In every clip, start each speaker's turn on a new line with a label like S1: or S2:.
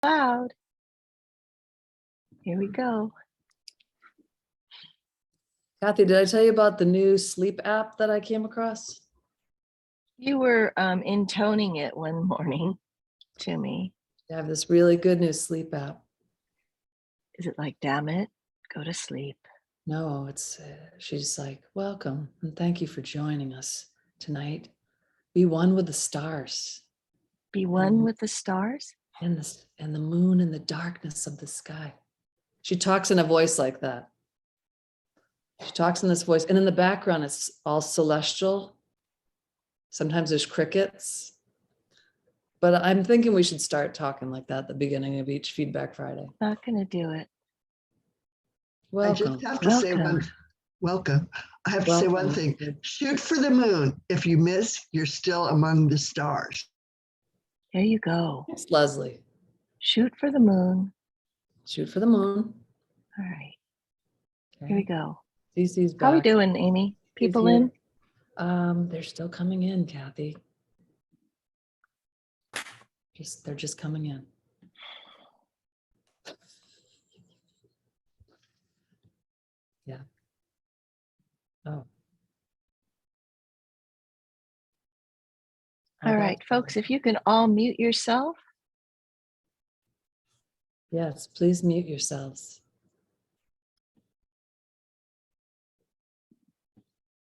S1: Loud. Here we go.
S2: Kathy, did I tell you about the new sleep app that I came across?
S1: You were intoning it one morning to me.
S2: I have this really good new sleep app.
S1: Is it like, damn it, go to sleep?
S2: No, it's she's like, welcome and thank you for joining us tonight. Be one with the stars.
S1: Be one with the stars?
S2: And the moon and the darkness of the sky. She talks in a voice like that. She talks in this voice, and in the background, it's all celestial. Sometimes there's crickets. But I'm thinking we should start talking like that at the beginning of each Feedback Friday.
S1: Not gonna do it.
S2: Welcome.
S3: I just have to say welcome. I have to say one thing. Shoot for the moon. If you miss, you're still among the stars.
S1: There you go.
S2: It's Leslie.
S1: Shoot for the moon.
S2: Shoot for the moon.
S1: All right.
S2: Okay.
S1: Here we go.
S2: Cece's back.
S1: How are we doing, Amy? People in?
S2: They're still coming in, Kathy. They're just coming in. Yeah. Oh.
S1: All right, folks, if you can all mute yourself.
S2: Yes, please mute yourselves.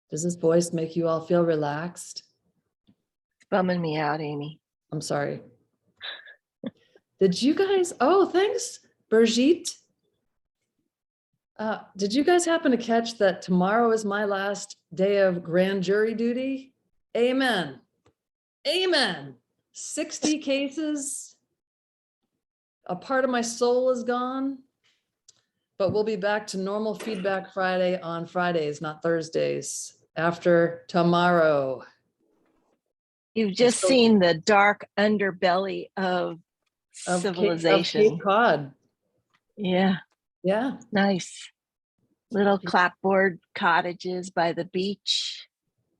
S2: Does this voice make you all feel relaxed?
S1: It's bumming me out, Amy.
S2: I'm sorry. Did you guys, oh, thanks, Brigitte. Did you guys happen to catch that tomorrow is my last day of grand jury duty? Amen. Amen. 60 cases. A part of my soul is gone, but we'll be back to normal Feedback Friday on Fridays, not Thursdays, after tomorrow.
S1: You've just seen the dark underbelly of civilization.
S2: Cape Cod.
S1: Yeah.
S2: Yeah.
S1: Nice. Little clapboard cottages by the beach.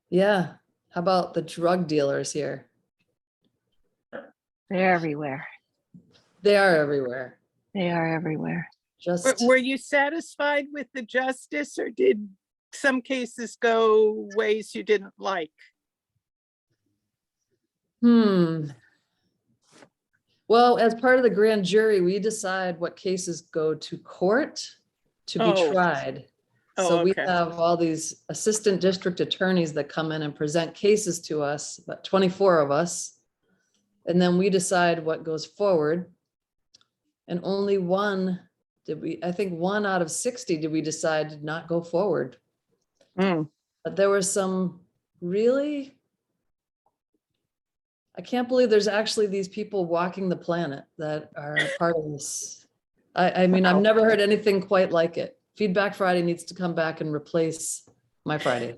S2: Yeah. How about the drug dealers here?
S1: They're everywhere.
S2: They are everywhere.
S1: They are everywhere.
S4: Were you satisfied with the justice, or did some cases go ways you didn't like?
S2: Well, as part of the grand jury, we decide what cases go to court to be tried. So we have all these assistant district attorneys that come in and present cases to us, about 24 of us. And then we decide what goes forward. And only one I think 1 out of 60 did we decide to not go forward. But there were some really, I can't believe there's actually these people walking the planet that are part of this. I mean, I've never heard anything quite like it. Feedback Friday needs to come back and replace my Friday.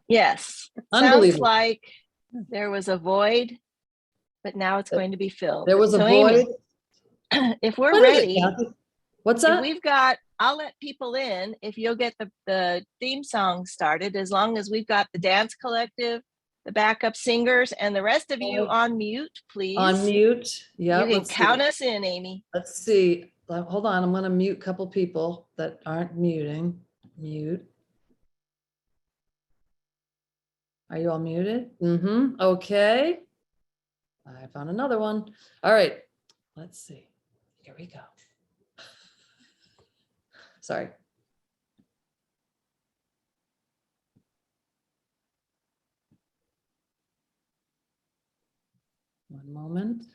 S1: Yes. Sounds like there was a void, but now it's going to be filled.
S2: There was a void.
S1: Amy, if we're ready,
S2: what's that?
S1: We've got, I'll let people in if you'll get the theme song started, as long as we've got the dance collective, the backup singers, and the rest of you on mute, please.
S2: On mute. Yeah.
S1: You can count us in, Amy.
S2: Let's see. Hold on. I'm going to mute a couple people that aren't muting. Mute. Are you all muted? Okay. I found another one. All right. Let's see. Here we go. Sorry. One moment.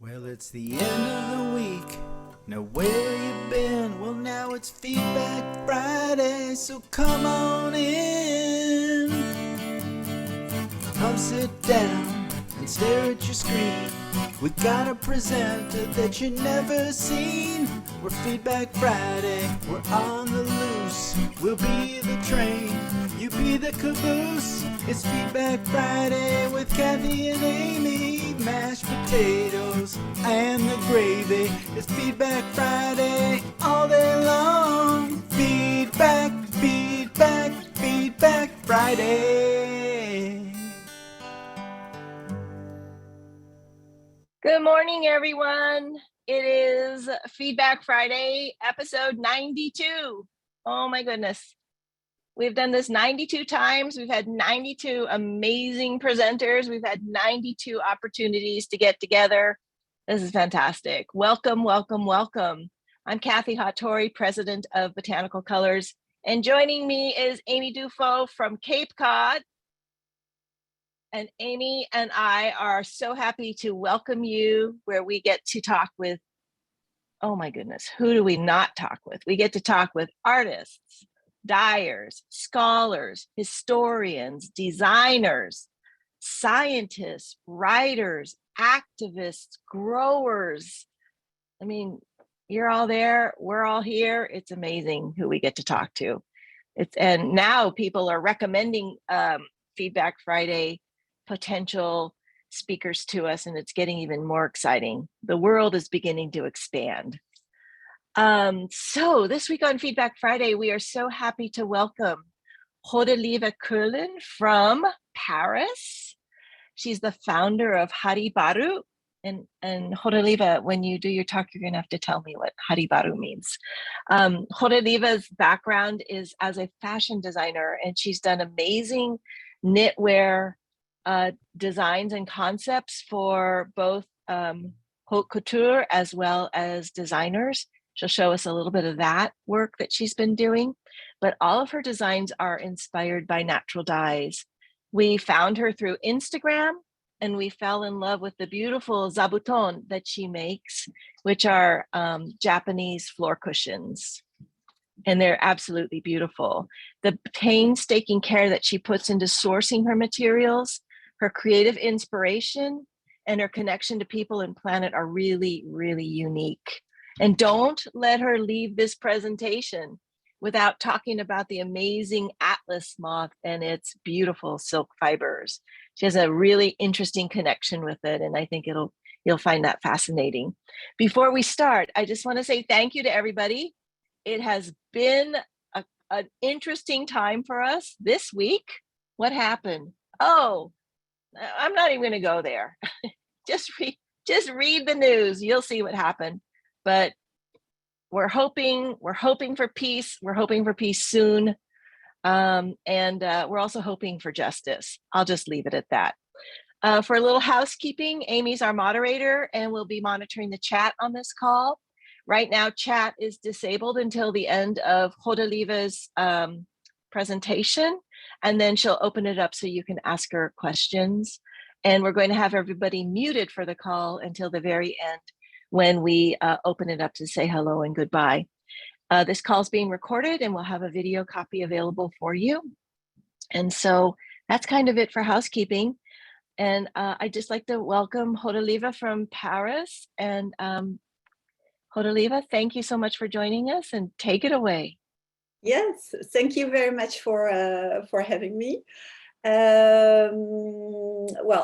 S5: Well, it's the end of the week. Now where you been? Well, now it's Feedback Friday, so come on in. Come sit down and stare at your screen. We got a presenter that you never seen. We're Feedback Friday, we're on the loose. We'll be the train, you be the caboose. It's Feedback Friday with Kathy and Amy. Mashed potatoes and the gravy. It's Feedback Friday all day long. Feedback, feedback, Feedback Friday.
S1: Good morning, everyone. It is Feedback Friday, episode 92. Oh my goodness. We've done this 92 times. We've had 92 amazing presenters. We've had 92 opportunities to get together. This is fantastic. Welcome, welcome, welcome. I'm Kathy Hattori, president of Botanical Colors, and joining me is Amy Dufault from Cape Cod. And Amy and I are so happy to welcome you where we get to talk with, oh my goodness, who do we not talk with? We get to talk with artists, dyers, scholars, historians, designers, scientists, writers, activists, growers. I mean, you're all there, we're all here. It's amazing who we get to talk to. And now people are recommending Feedback Friday potential speakers to us, and it's getting even more exciting. The world is beginning to expand. So this week on Feedback Friday, we are so happy to welcome Rodelieve Curlin from Paris. She's the founder of Haribaru. And Rodelieve, when you do your talk, you're going to have to tell me what Haribaru means. Rodelive's background is as a fashion designer, and she's done amazing knitwear designs and concepts for both haute couture as well as designers. She'll show us a little bit of that work that she's been doing, but all of her designs are inspired by natural dyes. We found her through Instagram, and we fell in love with the beautiful Zabutons that she makes, which are Japanese floor cushions. And they're absolutely beautiful. The painstaking care that she puts into sourcing her materials, her creative inspiration, and her connection to people and planet are really, really unique. And don't let her leave this presentation without talking about the amazing Atlas moth and its beautiful silk fibers. She has a really interesting connection with it, and I think you'll find that fascinating. Before we start, I just want to say thank you to everybody. It has been an interesting time for us this week. What happened? Oh, I'm not even going to go there. just read the news. You'll see what happened. But we're hoping for peace. We're hoping for peace soon. And we're also hoping for justice. I'll just leave it at that. For a little housekeeping, Amy's our moderator, and we'll be monitoring the chat on this call. Right now, chat is disabled until the end of Rodelive's presentation, and then she'll open it up so you can ask her questions. And we're going to have everybody muted for the call until the very end when we open it up to say hello and goodbye. This call is being recorded, and we'll have a video copy available for you. And so that's kind of it for housekeeping. And I'd just like to welcome Rodelieve from Paris. And Rodelieve, thank you so much for joining us, and take it away.
S6: Yes, thank you very much for having me. Well,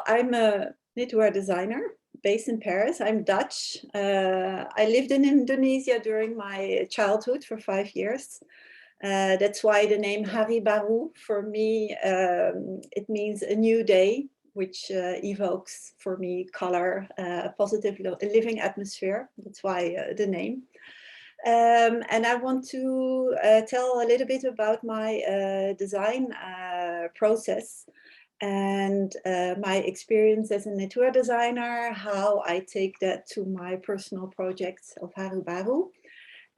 S6: I'm a knitwear designer based in Paris. I'm Dutch. I lived in Indonesia during my childhood for 5 years. That's why the name Haribaru for me, it means a new day, which evokes for me color, a positive living atmosphere. That's why the name. And I want to tell a little bit about my design process and my experience as a knitwear designer, how I take that to my personal projects of Haribaru.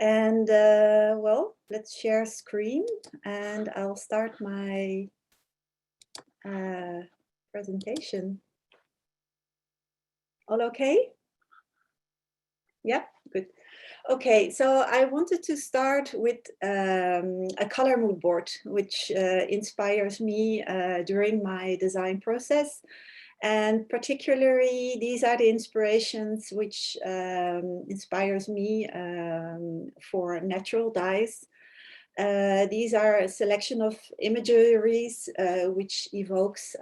S6: And well, let's share screen, and I'll start my presentation. All okay? Yeah, good. Okay, so I wanted to start with a color mood board, which inspires me during my design process. And particularly, these are the inspirations which inspires me for natural dyes. These are a selection of imageries which evokes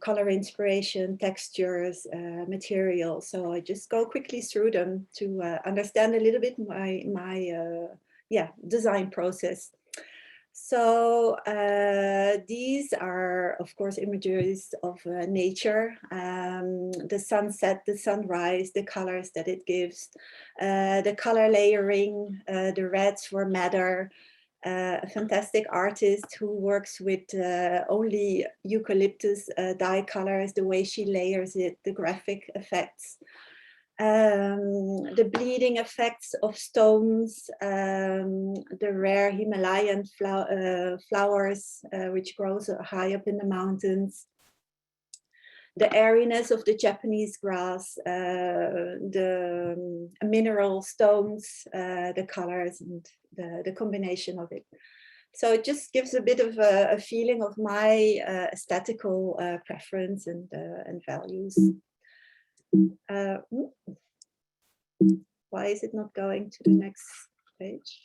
S6: color inspiration, textures, materials. So I just go quickly through them to understand a little bit my design process. So these are, of course, images of nature, the sunset, the sunrise, the colors that it gives, the color layering, the reds for madder, a fantastic artist who works with only eucalyptus dye colors, the way she layers it, the graphic effects. The bleeding effects of stones, the rare Himalayan flowers, which grows high up in the mountains, the airiness of the Japanese grass, the mineral stones, the colors, and the combination of it. So it just gives a bit of a feeling of my aesthetical preference and values. Why is it not going to the next page?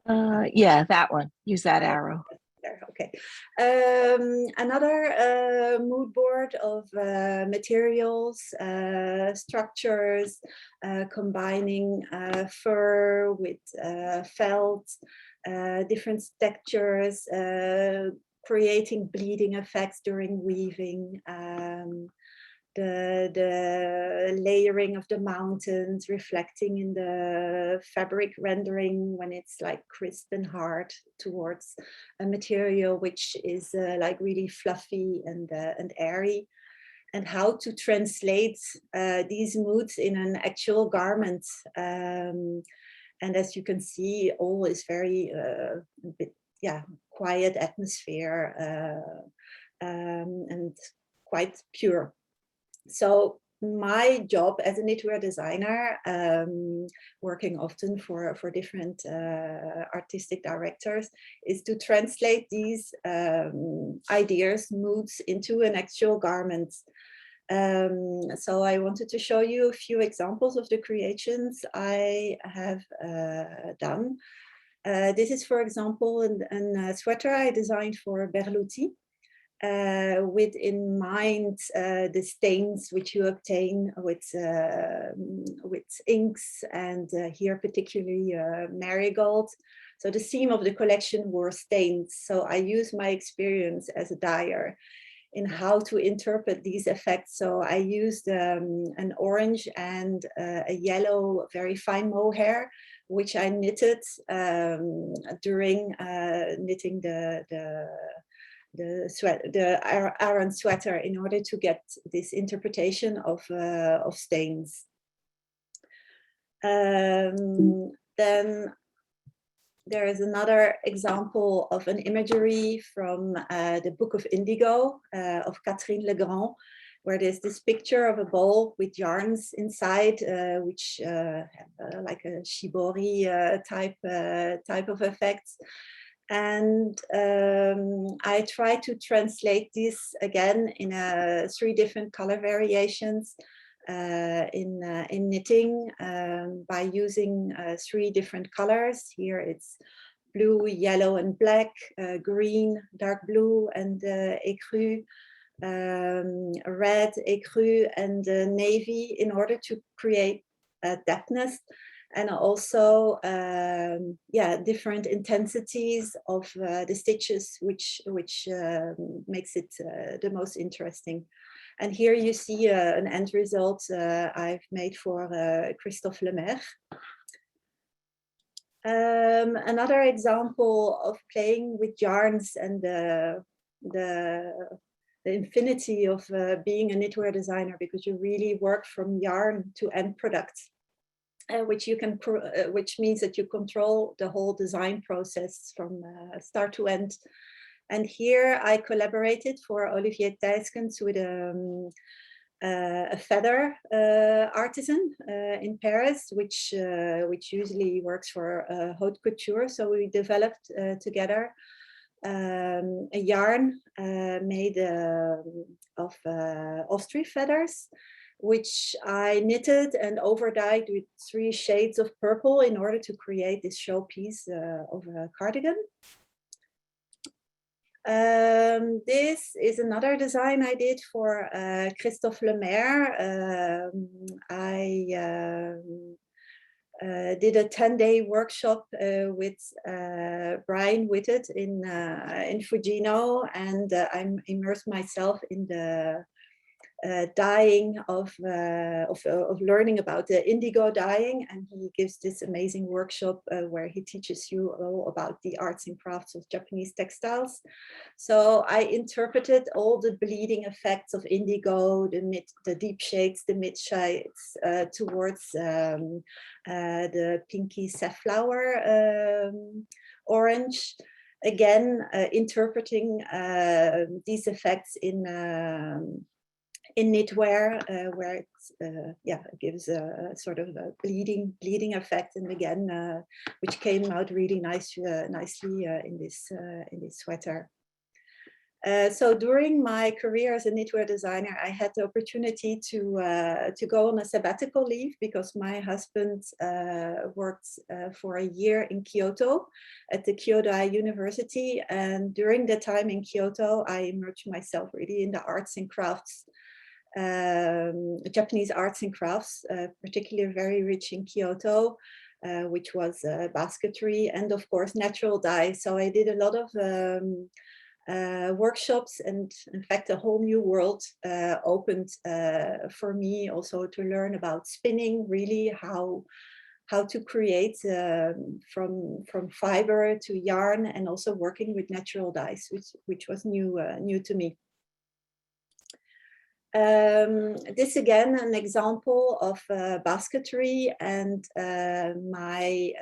S1: Yeah, that one. Use that arrow.
S6: There, okay. Another mood board of materials, structures, combining fur with felt, different textures, creating bleeding effects during weaving, the layering of the mountains reflecting in the fabric rendering when it's like crisp and hard towards a material which is like really fluffy and airy, and how to translate these moods in an actual garment. And as you can see, all is very quiet atmosphere and quite pure. So my job as a knitwear designer, working often for different artistic directors, is to translate these ideas, moods into an actual garment. So I wanted to show you a few examples of the creations I have done. This is, for example, a sweater I designed for Berluti. With in mind the stains which you obtain with inks, and here particularly marigold. So the theme of the collection were stains. So I use my experience as a dyer in how to interpret these effects. So I used an orange and a yellow very fine mohair, which I knitted during knitting the Aran sweater in order to get this interpretation of stains. Then there is another example of an imagery from the Book of Indigo of Catherine Legrand, where there's this picture of a bowl with yarns inside, which have like a shibori type of effects. And I try to translate this again in 3 different color variations in knitting by using 3 different colors. Here it's blue, yellow, and black, green, dark blue, and écru, red, écru, and navy, in order to create depthness. And also, different intensities of the stitches, which makes it the most interesting. And here you see an end result I've made for Christophe Lemaire. Another example of playing with yarns and the infinity of being a knitwear designer, because you really work from yarn to end product. Which means that you control the whole design process from start to end. And here I collaborated for Olivier Thijskens with a feather artisan in Paris, which usually works for haute couture. So we developed together a yarn made of ostrich feathers, which I knitted and overdyed with 3 shades of purple in order to create this showpiece of a cardigan. This is another design I did for Christophe Lemaire. I did a 10-day workshop with Brian Whitted in Fujino, and I'm immersed myself in the dyeing of learning about the indigo dyeing, and he gives this amazing workshop where he teaches you all about the arts and crafts of Japanese textiles. So I interpreted all the bleeding effects of indigo, the deep shades, the mid shades, towards the pinky safflower orange. Again, interpreting these effects in knitwear, where it gives a sort of a bleeding effect, and again, which came out really nicely in this sweater. So during my career as a knitwear designer, I had the opportunity to go on a sabbatical leave because my husband worked for a year in Kyoto at the Kyodai University, and during that time in Kyoto, I immersed myself really in the arts and crafts. Japanese arts and crafts, particularly very rich in Kyoto, which was basketry and of course natural dye. So I did a lot of workshops, and in fact a whole new world opened for me also to learn about spinning, really how to create from fiber to yarn, and also working with natural dyes, which was new to me. This again, an example of basketry and my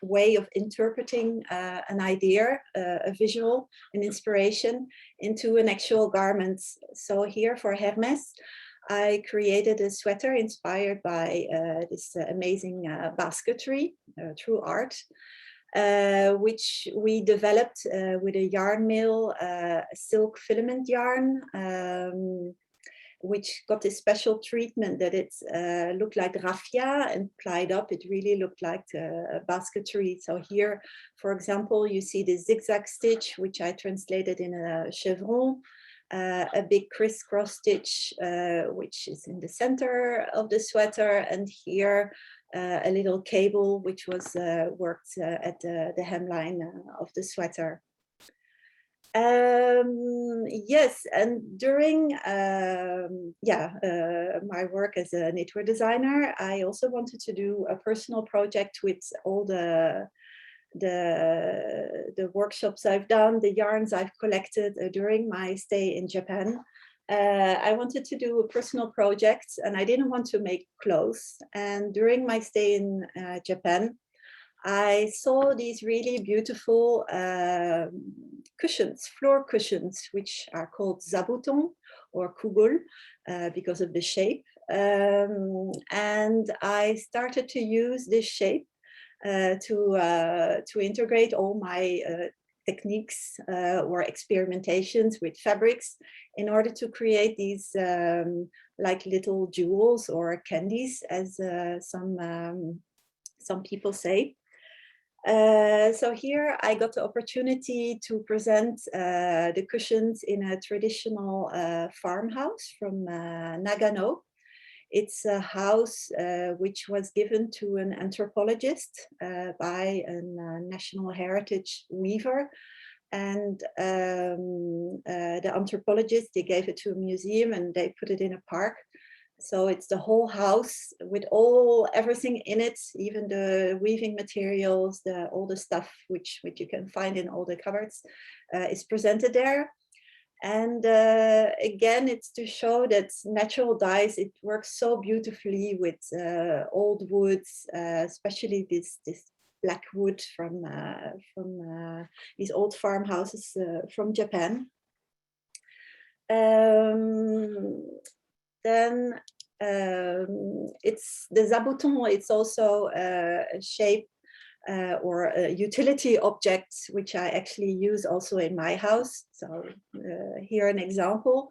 S6: way of interpreting an idea, a visual, an inspiration into an actual garment. So here for Hermes, I created a sweater inspired by this amazing basketry through art. Which we developed with a yarn mill, silk filament yarn, which got this special treatment that it looked like raffia, and plied up, it really looked like basketry. So here, for example, you see the zigzag stitch, which I translated in a chevron, a big crisscross stitch, which is in the center of the sweater, and here a little cable, which was worked at the hemline of the sweater. Yes, and during my work as a knitwear designer, I also wanted to do a personal project with all the workshops I've done, the yarns I've collected during my stay in Japan. I wanted to do a personal project, and I didn't want to make clothes. And during my stay in Japan, I saw these really beautiful cushions, floor cushions, which are called Zabutons or kugul because of the shape. And I started to use this shape to integrate all my techniques or experimentations with fabrics in order to create these like little jewels or candies, as some people say. So here I got the opportunity to present the cushions in a traditional farmhouse from Nagano. It's a house which was given to an anthropologist by a national heritage weaver. And the anthropologist, they gave it to a museum and they put it in a park. So it's the whole house with everything in it, even the weaving materials, all the stuff which you can find in all the cupboards is presented there. And again, it's to show that natural dyes, it works so beautifully with old woods, especially this black wood from these old farmhouses from Japan. Then it's the zabuton. It's also a shape or a utility object which I actually use also in my house. So here an example.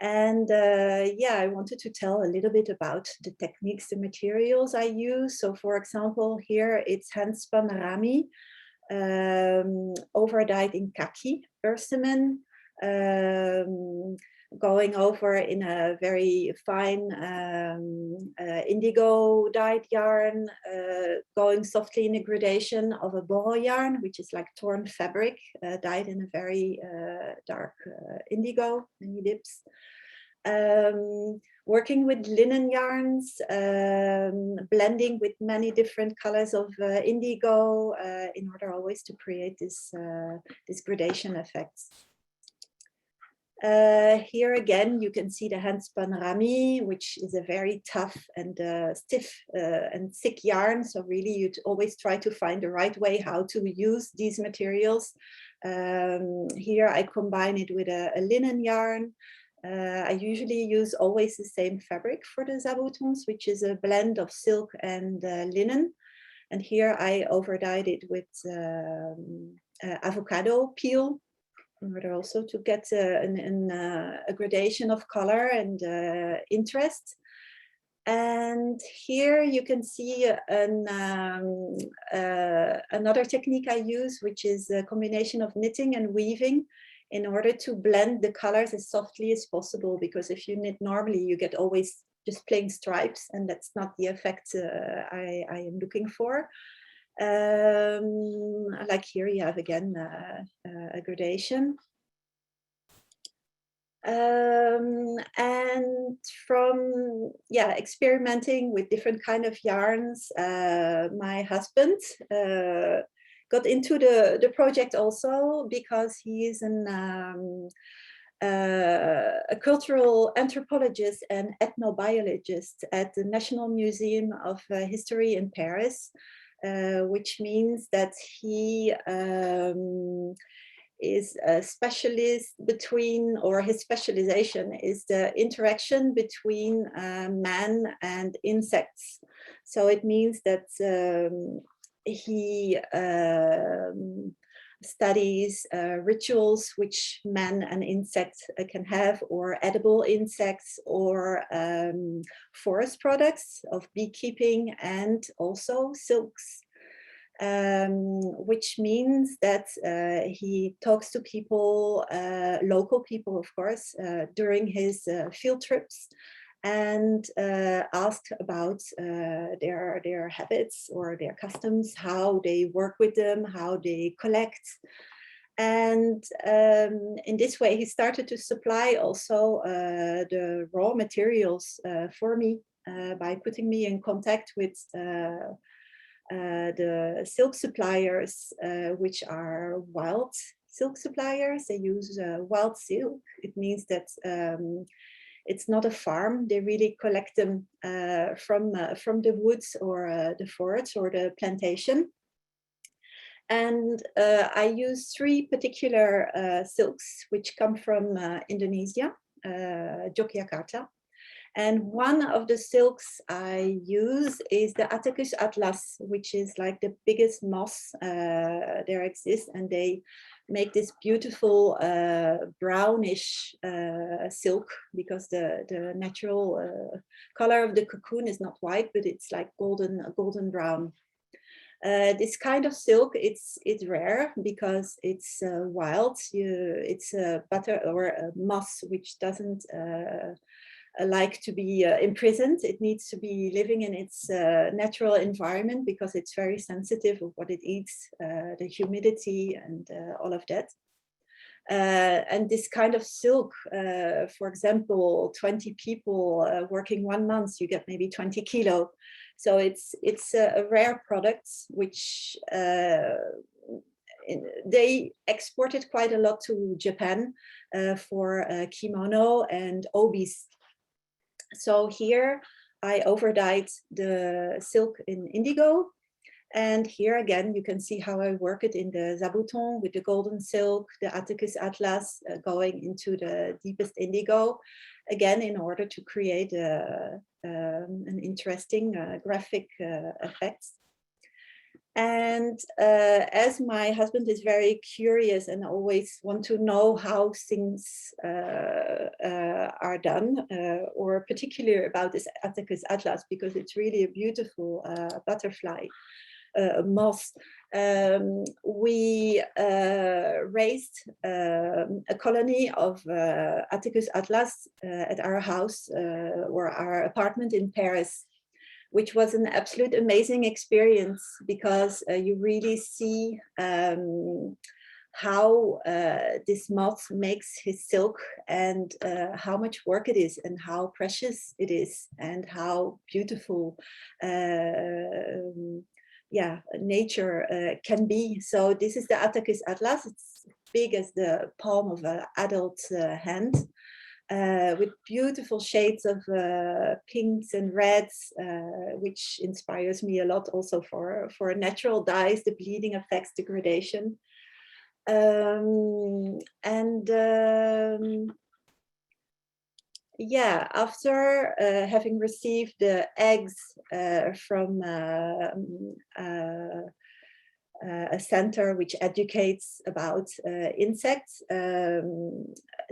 S6: And I wanted to tell a little bit about the techniques, the materials I use. So for example, here it's handspun rami, overdyed in kaki, persimmon, going over in a very fine indigo dyed yarn, going softly in a gradation of a boro yarn, which is like torn fabric, dyed in a very dark indigo, many dips. Working with linen yarns, blending with many different colors of indigo in order always to create this, this gradation effects. Here again, you can see the handspun rami, which is a very tough and stiff and thick yarn. So really, you'd always try to find the right way how to use these materials. Here I combine it with a linen yarn. I usually use always the same fabric for the Zabutons, which is a blend of silk and linen. And here I overdyed it with avocado peel, in order also to get a gradation of color and interest. And here you can see another technique I use, which is a combination of knitting and weaving in order to blend the colors as softly as possible. Because if you knit normally, you get always just plain stripes, and that's not the effect I am looking for. Like here you have again a gradation. And from experimenting with different kind of yarns, my husband got into the project also because he is a cultural anthropologist and ethnobiologist at the National Museum of History in Paris. Which means that he is a specialist between, or his specialization is the interaction between man and insects. So it means that he studies rituals which man and insects can have, or edible insects, or forest products of beekeeping, and also silks. Which means that he talks to people, local people, of course, during his field trips, and ask about their habits or their customs, how they work with them, how they collect. And in this way, he started to supply also the raw materials for me by putting me in contact with the silk suppliers, which are wild silk suppliers. They use wild silk. It means that it's not a farm. They really collect them from the woods or the forest or the plantation. And I use 3 particular silks which come from Indonesia, Yogyakarta. And one of the silks I use is the Attacus atlas, which is like the biggest moss there exists. And they make this beautiful brownish silk, because the natural color of the cocoon is not white, but it's like golden brown. This kind of silk, it's rare because it's wild. It's a butter or a moss which doesn't like to be imprisoned. It needs to be living in its natural environment, because it's very sensitive of what it eats, the humidity and all of that. And this kind of silk, for example, 20 people working 1 month, you get maybe 20 kilo. So it's a rare product, which they exported quite a lot to Japan for kimono and obis. So here I overdyed the silk in indigo. And here again, you can see how I work it in the Zabuton with the golden silk, the Attacus atlas, going into the deepest indigo, again, in order to create an interesting graphic effect. And as my husband is very curious and always want to know how things are done, or particularly about this Attacus atlas, because it's really a beautiful butterfly moss. we raised a colony of Attacus atlas at our house or our apartment in Paris, which was an absolute amazing experience because you really see how this moth makes his silk and how much work it is and how precious it is and how beautiful nature can be. So this is the Attacus atlas. It's big as the palm of an adult hand. With beautiful shades of pinks and reds, which inspires me a lot also for natural dyes, the bleeding effects, degradation. After having received the eggs from a center which educates about insects,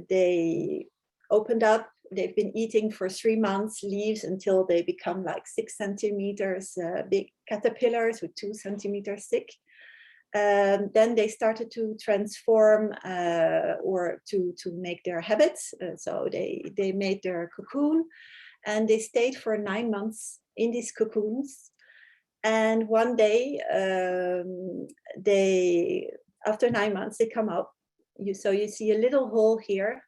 S6: they opened up. They've been eating for 3 months leaves until they become like 6 centimeters big caterpillars with 2 centimeters thick. Then they started to transform or to make their habits. So they made their cocoon and they stayed for 9 months in these cocoons. And one day, after 9 months, they come up. So you see a little hole here.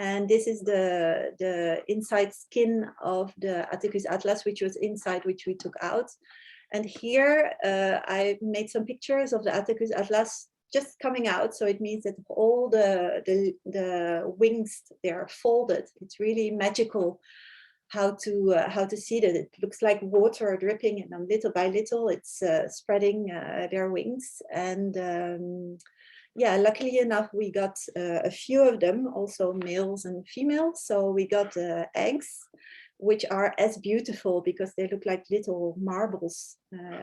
S6: And this is the inside skin of the Attacus atlas, which was inside, which we took out. And here I made some pictures of the Attacus atlas just coming out. So it means that all the wings, they are folded. It's really magical how to see that. It looks like water dripping, and then little by little it's spreading their wings. And luckily enough, we got a few of them, also males and females. So we got eggs, which are as beautiful because they look like little marbles,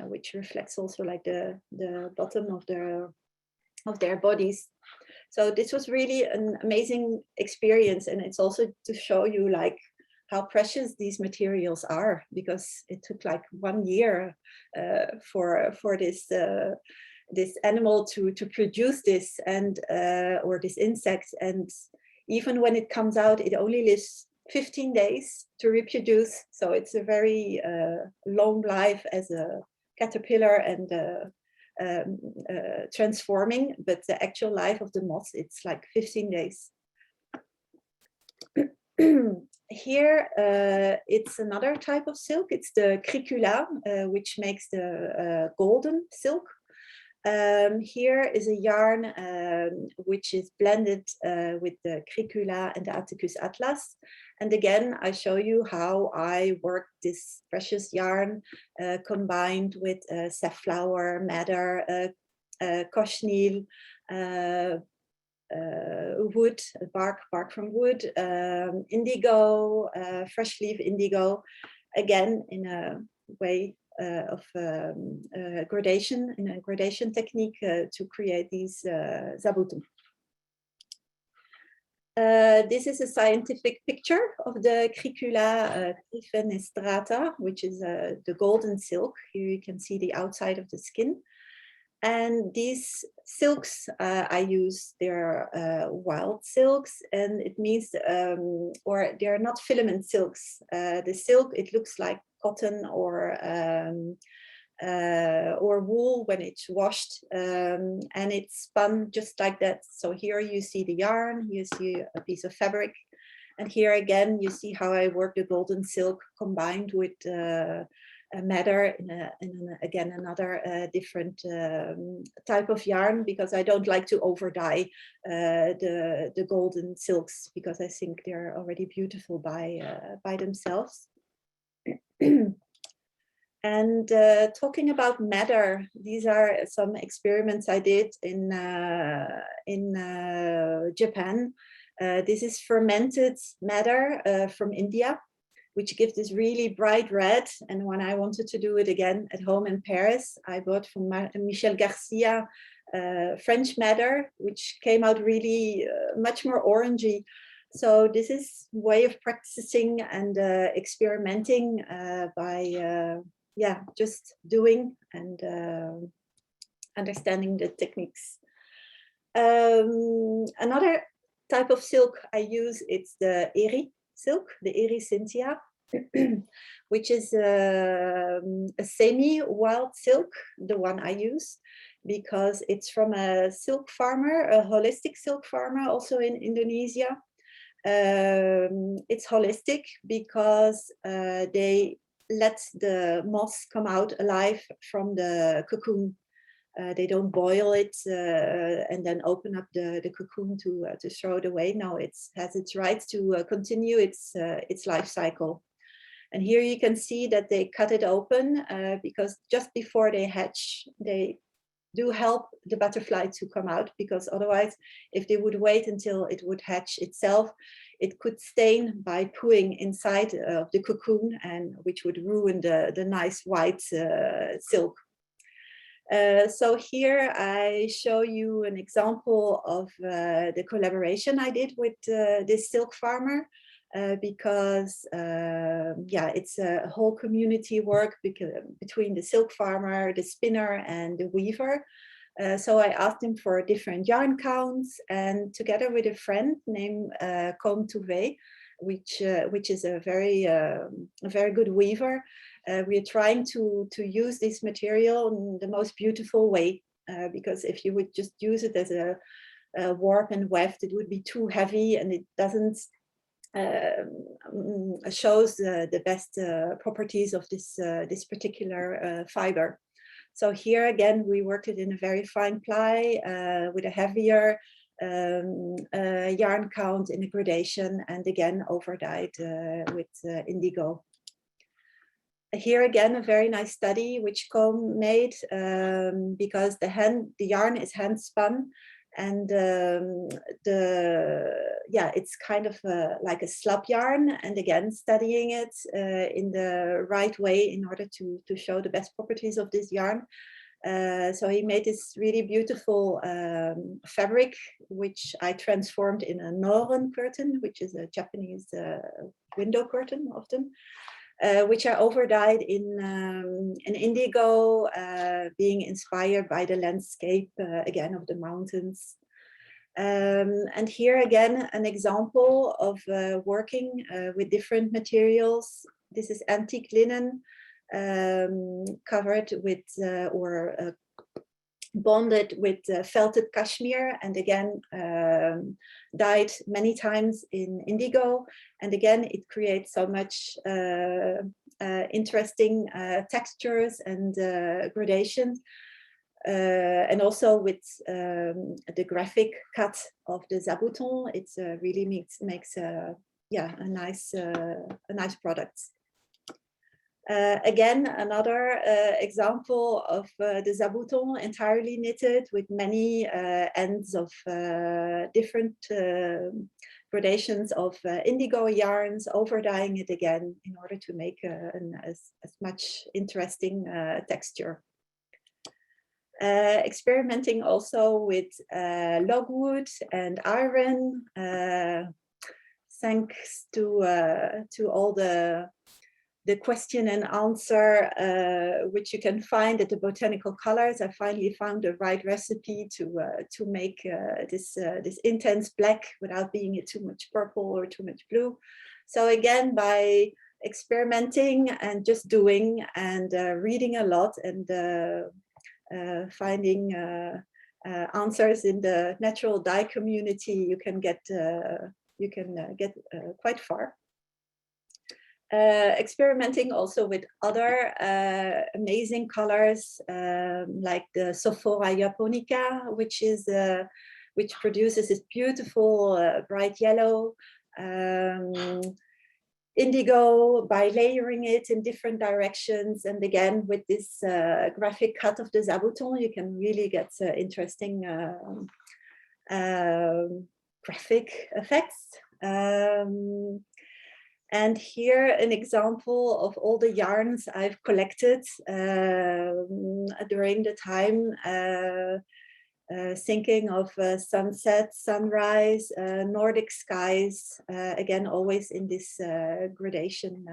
S6: which reflects also like the bottom of their bodies. So this was really an amazing experience, and it's also to show you like how precious these materials are, because it took like 1 year for this animal to produce this and or this insect, and even when it comes out, it only lives 15 days to reproduce. So it's a very long life as a caterpillar and transforming, but the actual life of the moth, it's like 15 days. Here, it's another type of silk. It's the cricula, which makes the golden silk. Here is a yarn which is blended with the cricula and the Attacus atlas. And again, I show you how I work this precious yarn combined with safflower, madder, cochineal, wood, bark from wood, indigo, fresh leaf indigo, again in a way of gradation, in a gradation technique to create these Zabutons. This is a scientific picture of the cricula trifenestrata, which is the golden silk. Here you can see the outside of the skin. And these silks I use, they're wild silks, and it means, or they're not filament silks. The silk, it looks like cotton or wool when it's washed, and it's spun just like that. So here you see the yarn, you see a piece of fabric, and here again you see how I work the golden silk combined with madder in again another different type of yarn, because I don't like to over dye the golden silks, because I think they're already beautiful by themselves. And talking about madder, these are some experiments I did in Japan. This is fermented madder from India, which gives this really bright red. And when I wanted to do it again at home in Paris, I bought from Michel Garcia French madder, which came out really much more orangey. So this is a way of practicing and experimenting by just doing and understanding the techniques. Another type of silk I use, it's the eri silk, the eri Cynthia, which is a semi-wild silk, the one I use, because it's from a silk farmer, a holistic silk farmer, also in Indonesia. It's holistic because they let the moths come out alive from the cocoon. They don't boil it and then open up the cocoon to throw it away. No, it has its right to continue its life cycle. And here you can see that they cut it open because just before they hatch, they do help the butterfly to come out, because otherwise, if they would wait until it would hatch itself, it could stain by pooing inside of the cocoon, and which would ruin the nice white silk. So here I show you an example of the collaboration I did with this silk farmer, because yeah, it's a whole community work between the silk farmer, the spinner, and the weaver. So I asked him for different yarn counts, and together with a friend named Kom Touvé, which is a very good weaver, we are trying to use this material in the most beautiful way, because if you would just use it as a warp and weft, it would be too heavy, and it doesn't shows the best properties of this particular fiber. So here again, we worked it in a very fine ply with a heavier yarn count in a gradation, and again over-dyed with indigo. Here again, a very nice study which Com made, because the yarn is hand spun, and it's kind of like a slub yarn, and again studying it in the right way in order to show the best properties of this yarn. So he made this really beautiful fabric, which I transformed in a Noren curtain, which is a Japanese window curtain often, which I overdyed in indigo, being inspired by the landscape again of the mountains. And here again, an example of working with different materials. This is antique linen, covered with bonded with felted cashmere, and again dyed many times in indigo, and again it creates so much interesting textures and gradations, and also with the graphic cut of the Zabuton, it's really makes a nice product. Again, another example of the Zabuton entirely knitted with many ends of different gradations of indigo yarns, overdying it again in order to make as much interesting texture. Experimenting also with logwood and iron, thanks to all the question and answer, which you can find at the Botanical Colors. I finally found the right recipe to make this intense black without being too much purple or too much blue. So again, by experimenting and just doing and reading a lot and finding answers in the natural dye community, you can get quite far. Experimenting also with other amazing colors, like the Sophora japonica, which produces this beautiful bright yellow, indigo, by layering it in different directions, and again with this graphic cut of the Zabuton, you can really get interesting graphic effects. And here an example of all the yarns I've collected during the time, thinking of sunset, sunrise, Nordic skies, again, always in this gradation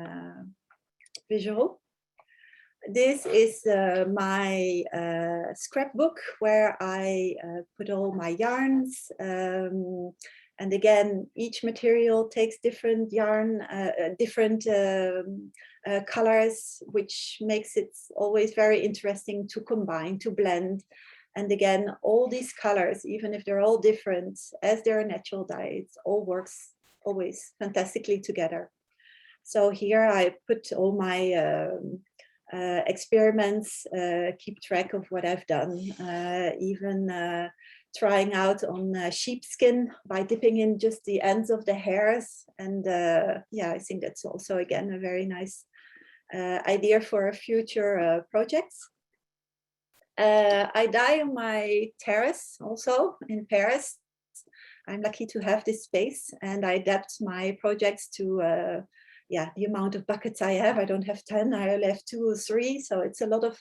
S6: visual. This is my scrapbook where I put all my yarns. And again, each material takes different yarn, different colors, which makes it always very interesting to combine, to blend. And again, all these colors, even if they're all different, as they're a natural dye, it all works always fantastically together. So here I put all my experiments, keep track of what I've done, even trying out on sheepskin by dipping in just the ends of the hairs. And yeah, I think that's also, again, a very nice idea for a future projects. I dye on my terrace also in Paris. I'm lucky to have this space, and I adapt my projects to yeah, the amount of buckets I have. I don't have 10, I only have 2 or 3. So it's a lot of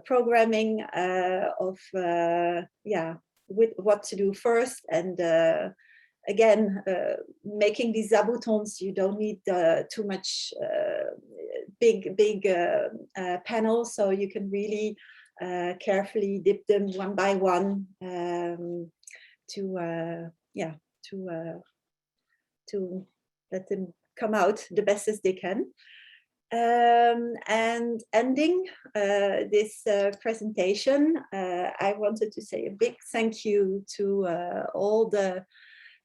S6: programming of, yeah, with what to do first. And again, making these Zabutons, you don't need too much big panels. So you can really carefully dip them one by one to yeah, to let them come out the best as they can. And ending this presentation, I wanted to say a big thank you to all the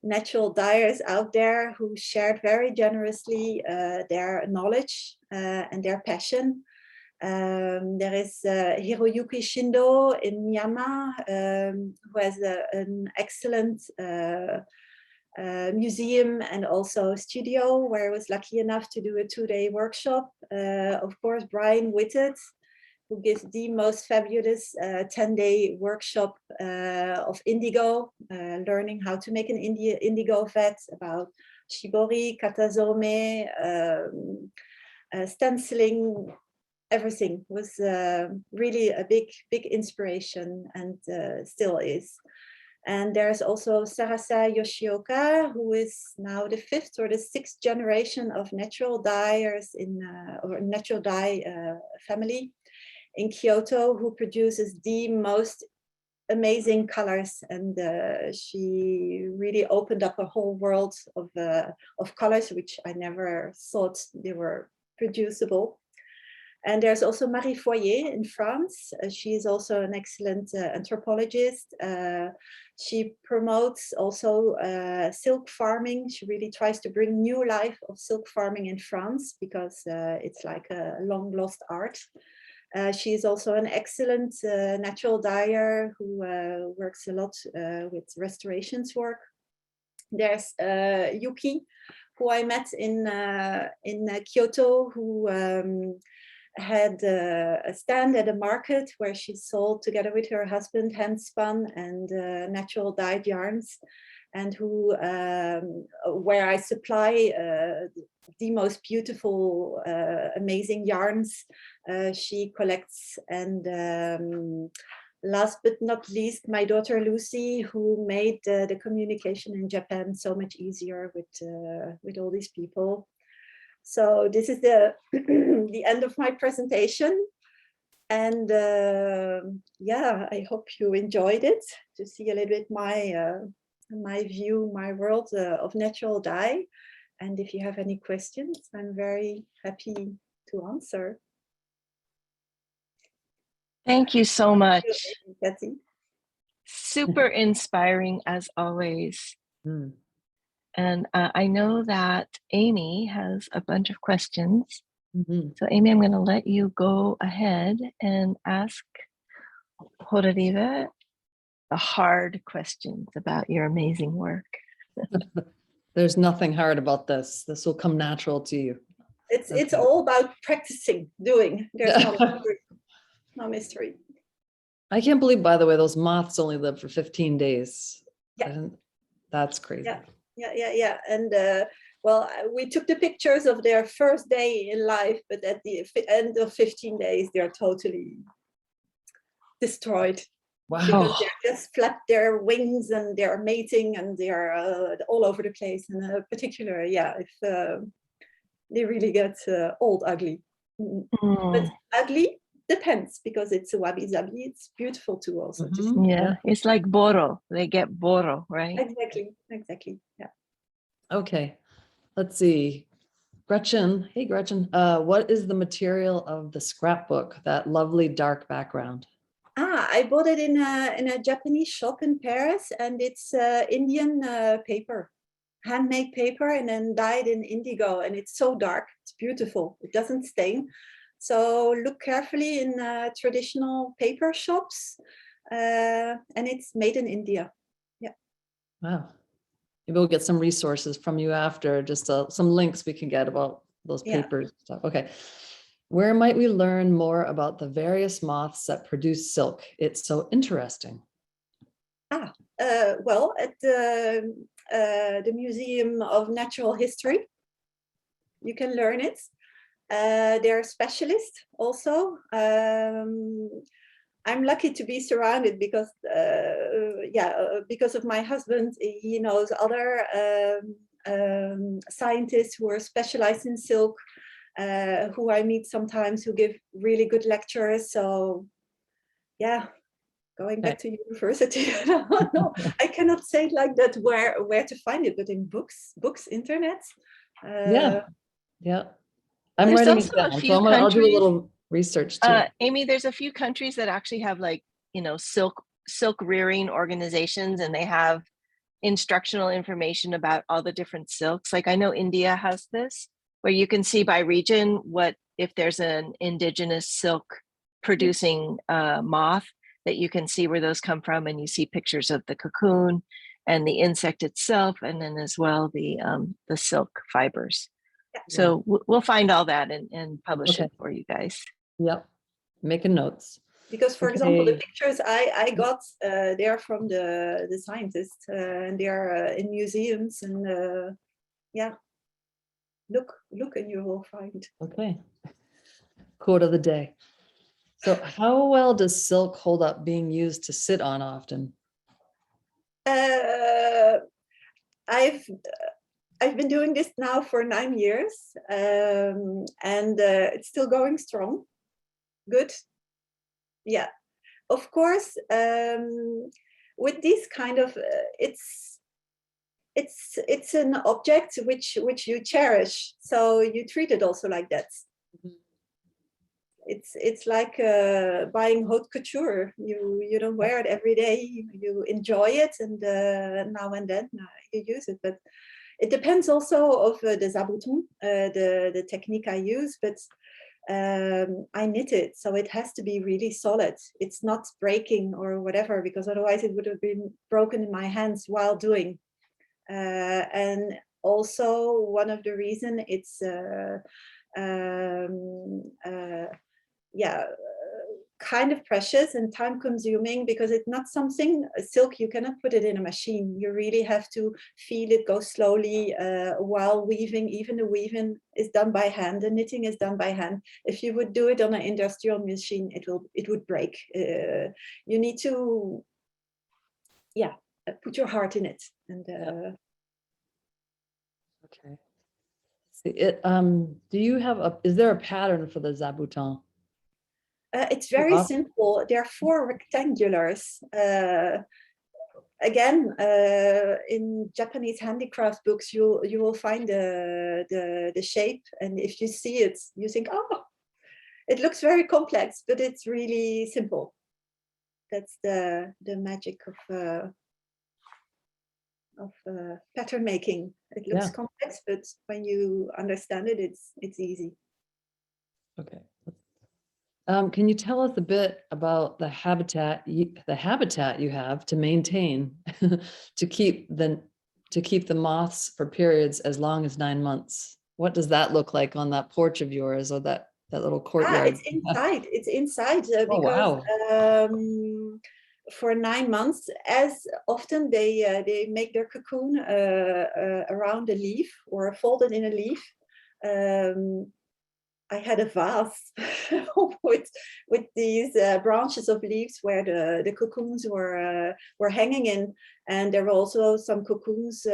S6: natural dyers out there who shared very generously their knowledge and their passion. There is Hiroyuki Shindo in Myanmar, who has an excellent museum and also studio, where I was lucky enough to do a 2-day workshop. Of course, Brian Whitted, who gives the most fabulous 10-day workshop of indigo, learning how to make an indigo vat, about shibori, katazome, stenciling. Everything was really a big inspiration, and still is. And there's also Sarasa Yoshioka, who is now the 5th or the 6th generation of natural dyers in or natural dye family in Kyoto, who produces the most amazing colors. And she really opened up a whole world of colors, which I never thought they were producible. And there's also Marie Foyer in France. She is also an excellent anthropologist. She promotes also silk farming. She really tries to bring new life of silk farming in France, because it's like a long lost art. She is also an excellent natural dyer who works a lot with restorations work. There's Yuki, who I met in Kyoto, who had a stand at a market where she sold, together with her husband, hand spun and natural dyed yarns, and who where I supply the most beautiful, amazing yarns she collects. And last but not least, my daughter Lucy, who made the communication in Japan so much easier with all these people. So this is the the end of my presentation, and yeah, I hope you enjoyed it, to see a little bit my view, my world of natural dye. And if you have any questions, I'm very happy to answer.
S1: Thank you so much.
S6: Kathy.
S1: Super inspiring as always.
S2: Mm.
S1: And I know that Amy has a bunch of questions.
S2: Mm-hmm.
S1: So Amy, I'm going to let you go ahead and ask Horarive the hard questions about your amazing work.
S2: There's nothing hard about this. This will come natural to you.
S6: It's all about practicing, doing. There's no mystery.
S2: I can't believe, by the way, those moths only live for 15 days.
S6: Yeah.
S2: That's crazy.
S6: Yeah. And well, we took the pictures of their first day in life, but at the end of 15 days, they're totally destroyed.
S2: Wow.
S6: Because they just flap their wings and they're mating and they're all over the place. In particular, yeah, if they really get old ugly. But
S1: Mm,
S6: ugly depends, because it's a wabi-sabi. It's beautiful too also to see.
S1: yeah, it's like boro. They get boro, right?
S6: Exactly. Yeah.
S2: Okay, let's see. Gretchen, hey Gretchen, what is the material of the scrapbook, that lovely dark background?
S6: I bought it in a Japanese shop in Paris, and it's Indian paper, handmade paper, and then dyed in indigo, and it's so dark. It's beautiful. It doesn't stain. So look carefully in traditional paper shops, and it's made in India. Yeah.
S2: Wow. Maybe we'll get some resources from you after, just some links we can get about those
S6: Yeah.
S2: papers and stuff. Okay. Where might we learn more about the various moths that produce silk? It's so interesting.
S6: Well, at the Museum of Natural History, you can learn it. They're specialists also. I'm lucky to be surrounded because, because of my husband. He knows other scientists who are specialized in silk, who I meet sometimes, who give really good lectures. So, yeah, going back to university. No, I cannot say it like that where to find it, but in books, internet.
S2: Yeah. I'm
S1: There's
S2: writing
S1: also
S2: it
S1: a
S2: down,
S1: few
S2: so I'll do a
S1: countries,
S2: little research too.
S1: Amy, there's a few countries that actually have like, silk rearing organizations, and they have instructional information about all the different silks. Like I know India has this, where you can see by region what, if there's an indigenous silk producing moth, that you can see where those come from, and you see pictures of the cocoon and the insect itself, and then as well the silk fibers. So we'll find all that and publish it for you guys.
S2: Yep, making notes.
S6: Because, for example, the pictures I got, they're from the scientists, and they're in museums, and yeah, look, and you will find.
S2: Okay. Quote of the day. So how well does silk hold up being used to sit on often?
S6: I've been doing this now for 9 years, and it's still going strong. Good. Yeah, of course. With this kind of, it's an object which you cherish, so you treat it also like that. It's like buying haute couture. You don't wear it every day. You enjoy it, and now and then you use it. But it depends also of the zabuton, the technique I use. But I knit it, so it has to be really solid. It's not breaking or whatever, because otherwise it would have been broken in my hands while doing. And also one of the reasons it's kind of precious and time consuming, because it's not something, silk, you cannot put it in a machine. You really have to feel it go slowly while weaving. Even the weaving is done by hand, the knitting is done by hand. If you would do it on an industrial machine, it would break. You need to put your heart in it. And
S2: okay. See it. Do you have is there a pattern for the zabuton?
S6: It's very simple. There are 4 rectangulars. Again, in Japanese handicraft books, you will find the shape, and if you see it, you think, oh, it looks very complex, but it's really simple. That's the magic of pattern making. It looks complex, but when you understand it, it's easy.
S2: Okay. Can you tell us a bit about the habitat you have to maintain to keep the moths for periods as long as 9 months? What does that look like on that porch of yours, or that little courtyard?
S6: It's inside. It's inside because for 9 months, as often they make their cocoon around a leaf or folded in a leaf. I had a vase with these branches of leaves where the cocoons were hanging in, and there were also some cocoons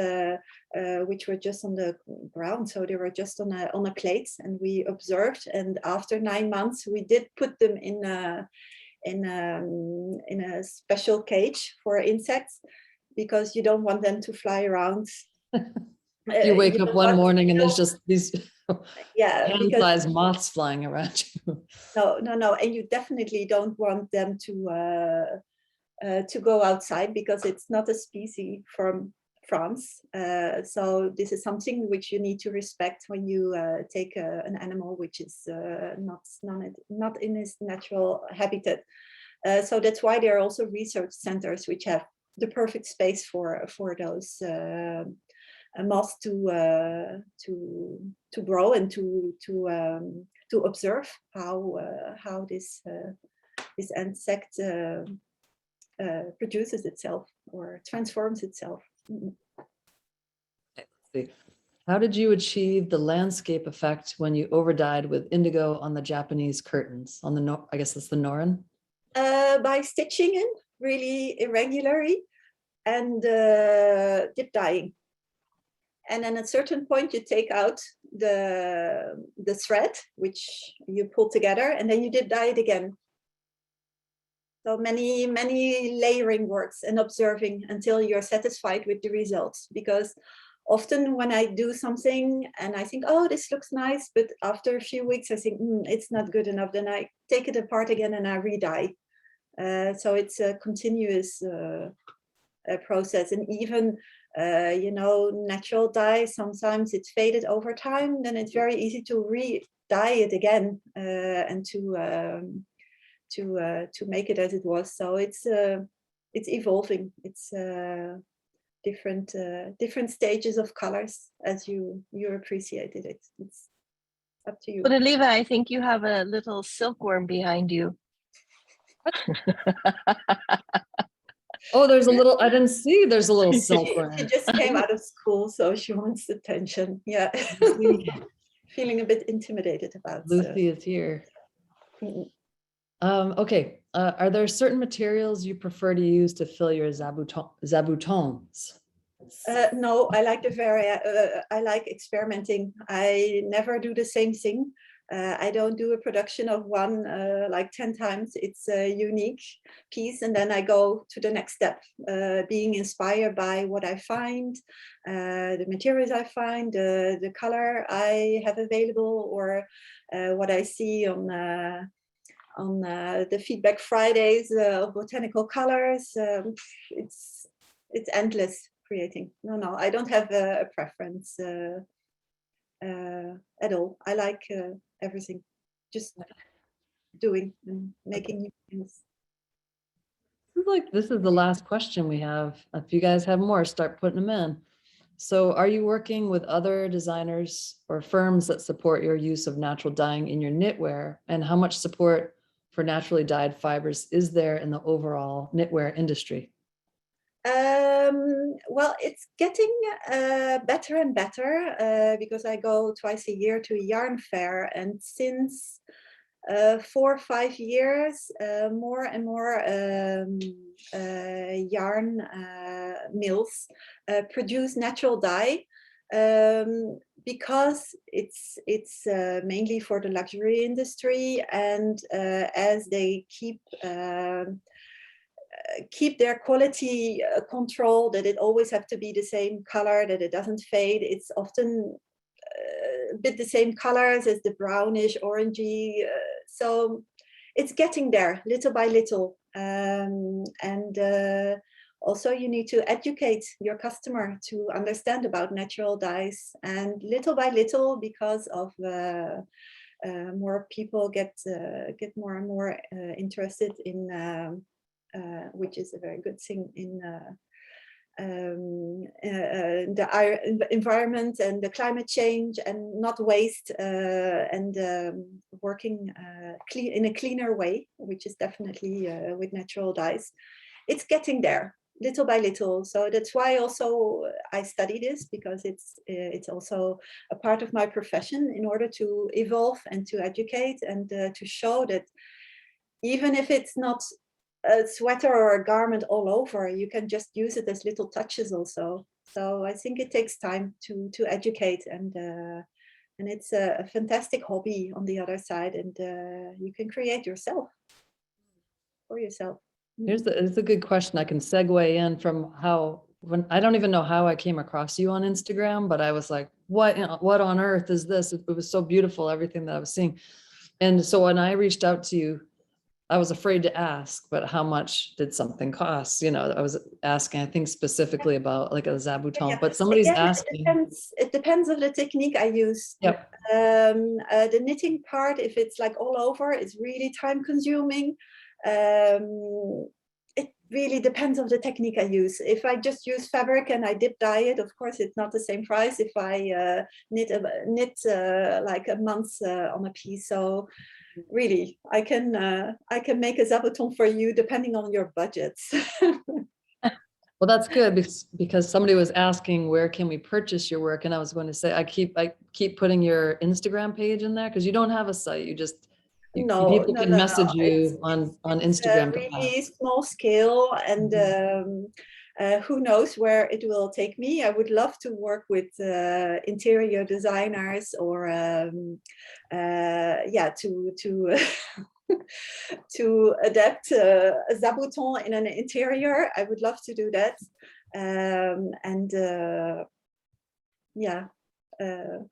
S6: which were just on the ground, so they were just on a plate, and we observed. And after 9 months, we did put them in a special cage for insects, because you don't want them to fly around.
S2: You wake up one morning and there's just these
S6: yeah,
S2: hand-sized moths flying around you.
S6: No, and you definitely don't want them to go outside, because it's not a species from France. So this is something which you need to respect when you take an animal which is not in its natural habitat. So that's why there are also research centers which have the perfect space for those moths to grow and to observe how this insect produces itself or transforms itself.
S2: How did you achieve the landscape effect when you overdyed with indigo on the Japanese curtains on the I guess that's the Norin?
S6: By stitching in really irregularly and dip dyeing. And then at a certain point, you take out the thread, which you pull together, and then you dip dye it again. So many layering works and observing until you're satisfied with the results. Because often when I do something and I think, oh, this looks nice, but after a few weeks I think it's not good enough, then I take it apart again and I re-dye. So it's a continuous process. And even natural dye, sometimes it's faded over time, then it's very easy to re-dye it again and to make it as it was. So it's evolving. It's different stages of colors as you appreciated it. It's up to you.
S1: But Oliva, I think you have a little silkworm behind you.
S2: Oh, there's a little, I didn't see there's a little silkworm.
S6: She just came out of school, so she wants attention. Yeah. Feeling a bit intimidated about
S2: Lucy is here. Okay. Are there certain materials you prefer to use to fill your Zabutons?
S6: No, I like I like experimenting. I never do the same thing. I don't do a production of one like 10 times. It's a unique piece, and then I go to the next step, being inspired by what I find, the materials I find, the color I have available, or what I see on the Feedback Fridays of botanical colors. It's endless creating. No, I don't have a preference at all. I like everything, just doing and making new things.
S2: This is the last question we have. If you guys have more, start putting them in. So are you working with other designers or firms that support your use of natural dyeing in your knitwear? And how much support for naturally dyed fibers is there in the overall knitwear industry?
S6: Well, it's getting better and better because I go twice a year to a yarn fair, and since 4 or 5 years, more and more yarn mills produce natural dye because it's mainly for the luxury industry, and as they keep their quality control, that it always have to be the same color, that it doesn't fade. It's often a bit the same colors as the brownish, orangey. So it's getting there little by little. Also you need to educate your customer to understand about natural dyes. And little by little, because of more people get more and more interested in which is a very good thing in the environment and the climate change, and not waste, and working in a cleaner way, which is definitely with natural dyes. It's getting there. little by little. So that's why also I study this, because it's also a part of my profession, in order to evolve and to educate and to show that even if it's not a sweater or a garment all over, you can just use it as little touches also. So I think it takes time to educate, and it's a fantastic hobby on the other side, and you can create yourself for yourself.
S2: It's a good question. I can segue in from when I don't even know how I came across you on Instagram, but I was like, what on earth is this? It was so beautiful, everything that I was seeing. And so when I reached out to you, I was afraid to ask, but how much did something cost? You know, I was asking, I think specifically about like a Zabuton, but somebody's
S6: Again,
S2: asking.
S6: It depends of the technique I use.
S2: Yep.
S6: The knitting part, if it's like all over, it's really time consuming. It really depends on the technique I use. If I just use fabric and I dip dye it, of course, it's not the same price if I knit like a month on a piece. So really, I can make a Zabuton for you depending on your budgets.
S2: Well, that's good, because somebody was asking, where can we purchase your work? And I was going to say, I keep putting your Instagram page in there, because you don't have a site. You just, people can message you on Instagram.
S6: Really small scale, and who knows where it will take me. I would love to work with interior designers, or to adapt a Zabuton in an interior. I would love to do that.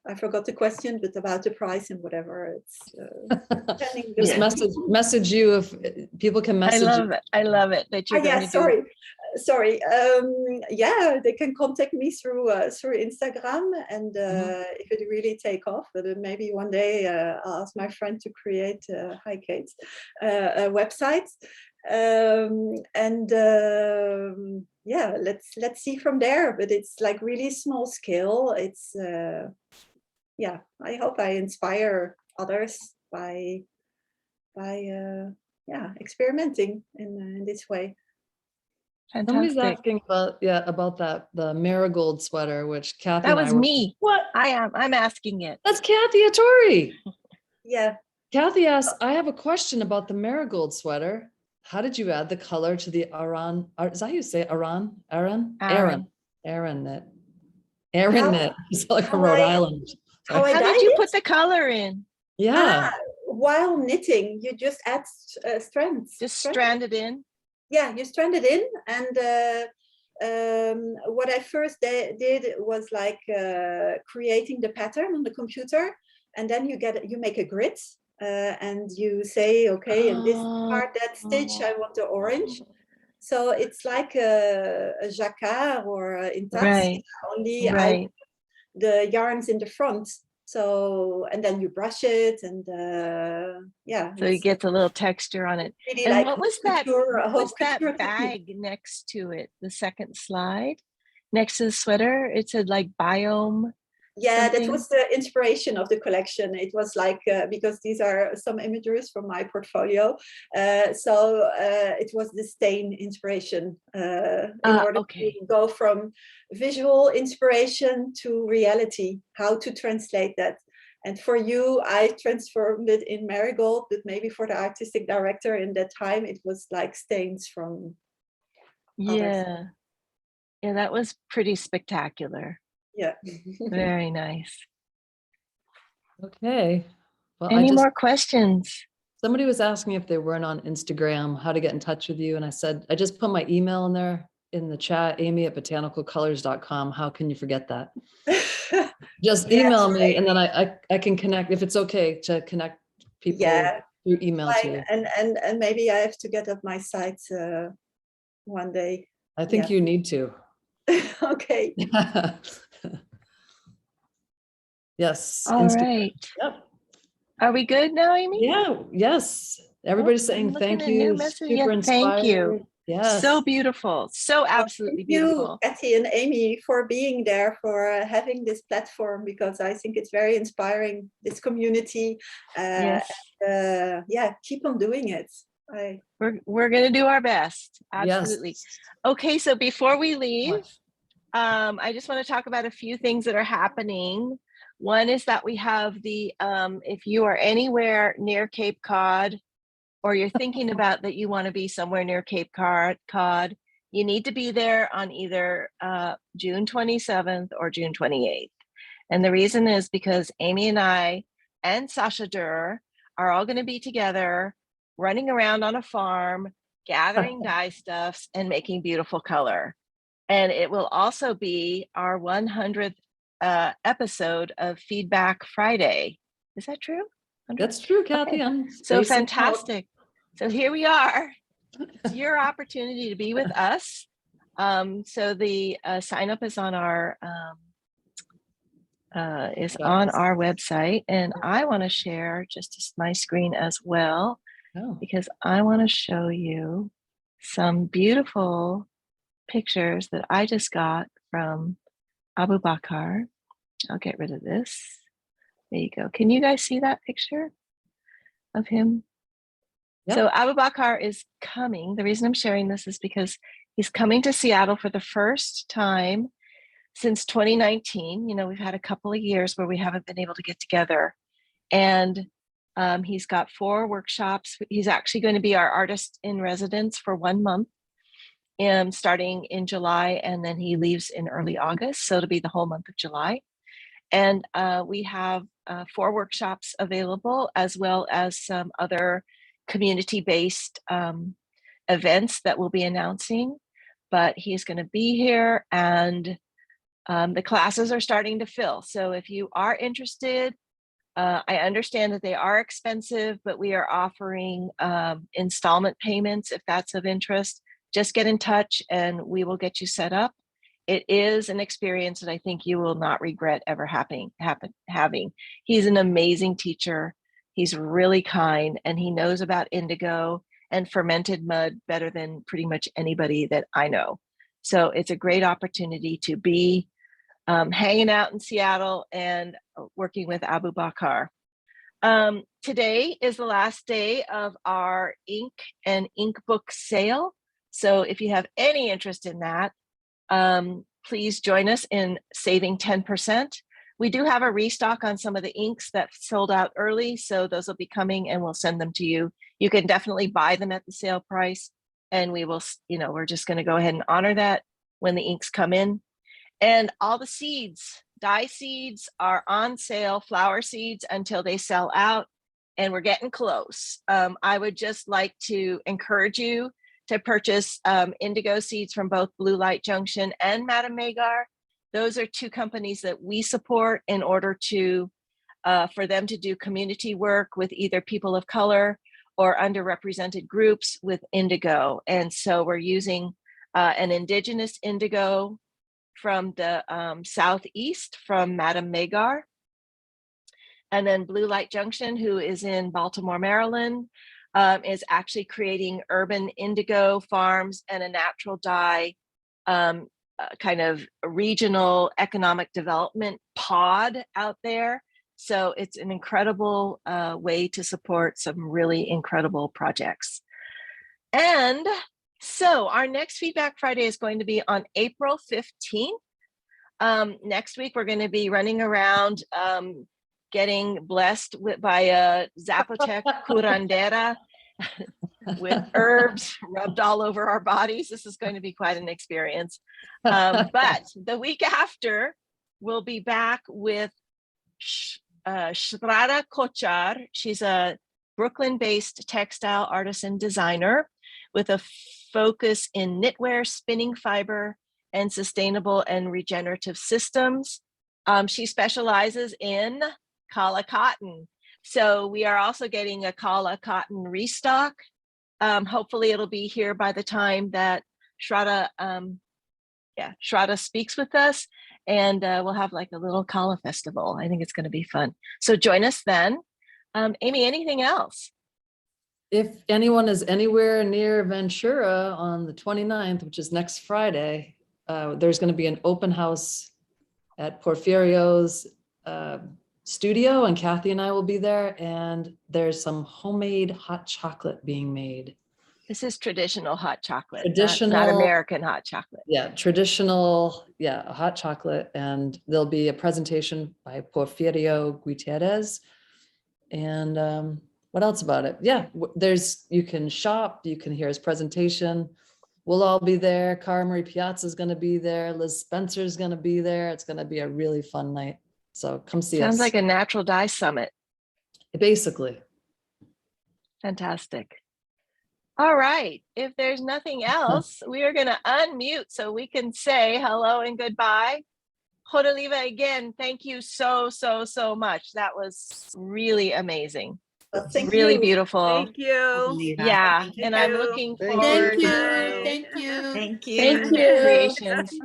S6: I forgot the question, but about the price and whatever. It's
S2: just message you if people can message.
S1: I love it that you're going to
S6: sorry. They can contact me through Instagram, and if it really take off, but maybe one day I'll ask my friend to create hi Kate a website. Let's see from there, but it's like really small scale. It's I hope I inspire others by experimenting in this way.
S1: Fantastic.
S2: Somebody's asking about the marigold sweater, which Kathy
S1: that was me.
S2: What?
S1: I'm asking it.
S2: That's Kathy Atori.
S6: Yeah.
S2: Kathy asks, I have a question about the marigold sweater. How did you add the color to the Aran? Is that how you say Aran? Aran knit. It's like a Rhode Island.
S1: How did you put the color in?
S2: Yeah.
S6: While knitting, you just add strands.
S1: Just strand it in?
S6: Yeah, you strand it in. And what I first did was like creating the pattern on the computer. And then you make a grid. And you say, okay, in this part, that stitch, I want the orange. So it's like a jacquard or in tax, only I the yarns in the front. So, and then you brush it, and
S1: so you get a little texture on it.
S6: Really,
S1: and
S6: like
S1: what was that bag next to it? The second slide next to the sweater, it said like biome.
S6: Yeah, that was the inspiration of the collection. It was like, because these are some images from my portfolio. So it was the stain inspiration in order to go from visual inspiration to reality, how to translate that. And for you, I transformed it in marigold, but maybe for the artistic director in that time, it was like stains from others.
S1: Yeah, that was pretty spectacular.
S6: Yeah.
S1: Very nice.
S2: Okay. Well,
S1: any more questions?
S2: Somebody was asking if they weren't on Instagram, how to get in touch with you. And I said, I just put my email in there in the chat, amy@botanicalcolors.com. How can you forget that? Just email me, and then I can connect, if it's okay to connect people through email to you.
S6: And maybe I have to get up my site one day.
S2: I think you need to.
S6: Okay.
S2: Yes.
S1: All right.
S2: Yep.
S1: Are we good now, Amy?
S2: Yeah. Yes. Everybody's saying thank you. Super inspired.
S1: Thank you.
S2: Yes.
S1: So beautiful. So absolutely beautiful.
S6: Thank you, Kathy and Amy, for being there, for having this platform, because I think it's very inspiring, this community.
S1: Yes.
S6: Keep on doing it.
S1: We're going to do our best. Absolutely.
S2: Yes.
S1: Okay, so before we leave, I just want to talk about a few things that are happening. One is that we have the, if you are anywhere near Cape Cod, or you're thinking about that you want to be somewhere near Cape Cod, you need to be there on either June 27th or June 28th. And the reason is because Amy and I and Sasha Durr are all going to be together, running around on a farm, gathering dye stuffs and making beautiful color. And it will also be our 100th episode of Feedback Friday. Is that true? 100?
S2: That's true, Kathy.
S1: Okay. So fantastic. So here we are. It's your opportunity to be with us. So the sign up is on our website, and I want to share just my screen as well, because I want to show you some beautiful pictures that I just got from Abu Bakr. I'll get rid of this. There you go. Can you guys see that picture of him? Yep. So Abu Bakr is coming. The reason I'm sharing this is because he's coming to Seattle for the first time since 2019. You know, we've had a couple of years where we haven't been able to get together. And he's got 4 workshops. He's actually going to be our artist in residence for 1 month, starting in July, and then he leaves in early August. So it'll be the whole month of July. And we have 4 workshops available, as well as some other community-based events that we'll be announcing. But he's going to be here, and the classes are starting to fill. So if you are interested, I understand that they are expensive, but we are offering installment payments if that's of interest. Just get in touch and we will get you set up. It is an experience that I think you will not regret ever having. He's an amazing teacher. He's really kind, and he knows about indigo and fermented mud better than pretty much anybody that I know. So it's a great opportunity to be hanging out in Seattle and working with Abu Bakr. Today is the last day of our ink and ink book sale. So if you have any interest in that, please join us in saving 10%. We do have a restock on some of the inks that sold out early, so those will be coming and we'll send them to you. You can definitely buy them at the sale price, and we will, we're just going to go ahead and honor that when the inks come in. And all the seeds, dye seeds are on sale, flower seeds, until they sell out, and we're getting close. I would just like to encourage you to purchase indigo seeds from both Blue Light Junction and Madame Magar. Those are 2 companies that we support in order to, for them to do community work with either people of color or underrepresented groups with indigo. And so we're using an indigenous indigo from the Southeast from Madame Magar. And then Blue Light Junction, who is in Baltimore, Maryland, is actually creating urban indigo farms and a natural dye kind of regional economic development pod out there. So it's an incredible way to support some really incredible projects. And so our next Feedback Friday is going to be on April 15th. Next week, we're going to be running around getting blessed by a Zapotec curandera with herbs rubbed all over our bodies. This is going to be quite an experience. But the week after, we'll be back with Shraddha Kochar. She's a Brooklyn-based textile artisan designer with a focus in knitwear, spinning fiber, and sustainable and regenerative systems. She specializes in Kala cotton. So we are also getting a Kala cotton restock. Hopefully it'll be here by the time that Shraddha speaks with us, and we'll have like a little Kala festival. I think it's going to be fun. So join us then. Amy, anything else?
S2: If anyone is anywhere near Ventura on the 29th, which is next Friday, there's going to be an open house at Porfirio's studio, and Kathy and I will be there, and there's some homemade hot chocolate being made.
S1: This is traditional hot chocolate, not
S2: Traditional-
S1: American hot chocolate.
S2: Yeah, traditional, yeah, hot chocolate. And there'll be a presentation by Porfirio Gutierrez. And what else about it? Yeah, you can shop, you can hear his presentation. We'll all be there. Cara Marie Piazza is going to be there. Liz Spencer's going to be there. It's going to be a really fun night. So come see us.
S1: Sounds like a natural dye summit.
S2: Basically.
S1: Fantastic. All right. If there's nothing else, we are going to unmute so we can say hello and goodbye. Rodoliva, again, thank you so much. That was really amazing.
S6: Well, thank
S1: Really
S6: you.
S1: beautiful.
S4: Thank you.
S1: Yeah.
S6: Thank
S1: And I'm
S4: you.
S1: looking
S3: Thank
S1: forward
S3: you.
S1: to
S7: Thank you.
S6: Thank you.
S2: Thank
S1: the
S2: you.
S1: creations.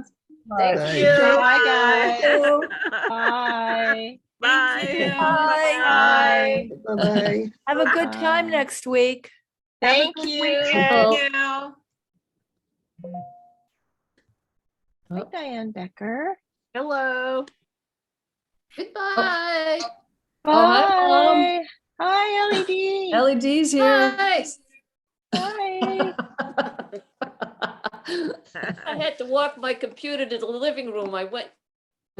S3: Bye.
S1: Bye, guys.
S4: Bye.
S1: Bye.
S4: Bye.
S1: Bye.
S3: Bye-bye.
S7: Have a good time
S1: Bye.
S7: next week.
S1: Thank
S4: Have a good
S1: you.
S4: weekend.
S2: Oh.
S1: Hi, Diane Becker.
S4: Hello.
S7: Goodbye.
S1: Bye.
S2: Oh, hi, Mom.
S1: Hi, LED.
S2: LED's here.
S7: Bye.
S1: Hi.
S7: I had to walk my computer to the living room. I went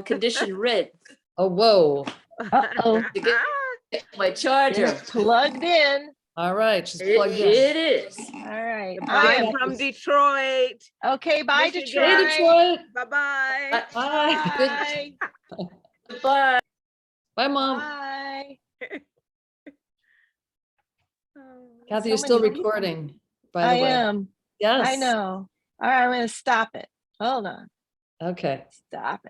S7: condition red
S2: Oh, whoa.
S1: Uh-oh.
S7: to get my charger.
S1: It's plugged in.
S2: All right, she's
S7: It,
S2: plugged in.
S7: it is.
S1: All right.
S4: Bye
S1: I
S4: from Detroit.
S1: am, okay, bye,
S4: Michigan.
S1: Detroit.
S2: Hey, Detroit.
S4: Bye-bye.
S2: Bye.
S1: Bye.
S7: Goodbye.
S2: Bye, Mom.
S1: Bye.
S2: Kathy,
S1: So
S2: you're still
S1: many people.
S2: recording, by the
S1: I
S2: way.
S1: am.
S2: Yes.
S1: I know. All right, I'm going to stop it. Hold on.
S2: Okay.
S1: Stop it.